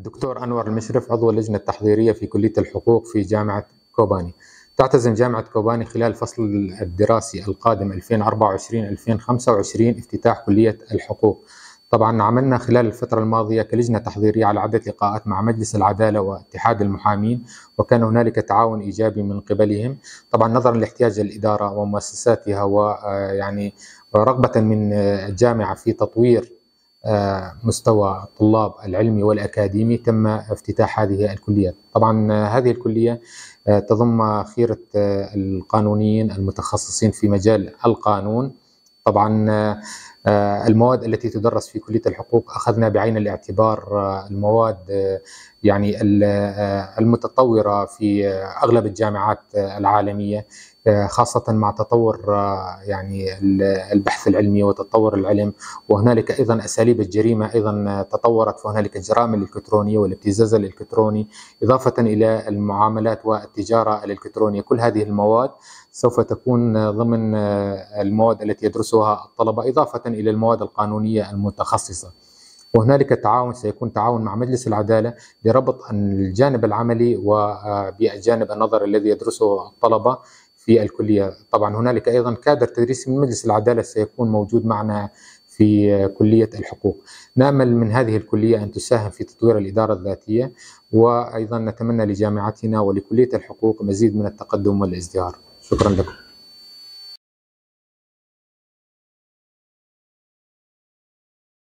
الدكتور أنور المشرف، عضو اللجنة التحضيرية في كلية الحقوق في جامعة كوباني. تعتزم جامعة كوباني خلال الفصل الدراسي القادم 2024-2025 افتتاح كلية الحقوق. طبعا عملنا خلال الفترة الماضية كلجنة تحضيرية على عدة لقاءات مع مجلس العدالة واتحاد المحامين، وكان هنالك تعاون إيجابي من قبلهم، طبعا نظرا لاحتياج الإدارة ومؤسساتها ويعني رغبة من الجامعة في تطوير مستوى الطلاب العلمي والأكاديمي. تم افتتاح هذه الكليات. طبعا هذه الكلية تضم خيرة القانونيين المتخصصين في مجال القانون. طبعا المواد التي تدرس في كلية الحقوق أخذنا بعين الاعتبار المواد يعني المتطورة في أغلب الجامعات العالمية، خاصة مع تطور يعني البحث العلمي وتطور العلم، وهنالك أيضا أساليب الجريمة أيضا تطورت، فهنالك الجرائم الإلكترونية والابتزاز الإلكتروني، إضافة إلى المعاملات والتجارة الإلكترونية. كل هذه المواد سوف تكون ضمن المواد التي يدرسها الطلبة، إضافة إلى المواد القانونية المتخصصة. وهنالك تعاون، سيكون تعاون مع مجلس العدالة لربط الجانب العملي وبالجانب النظري الذي يدرسه الطلبة في الكلية. طبعا هنالك أيضا كادر تدريسي من مجلس العدالة سيكون موجود معنا في كلية الحقوق. نأمل من هذه الكلية أن تساهم في تطوير الإدارة الذاتية، وأيضا نتمنى لجامعتنا ولكلية الحقوق مزيد من التقدم والازدهار. شكرا لكم.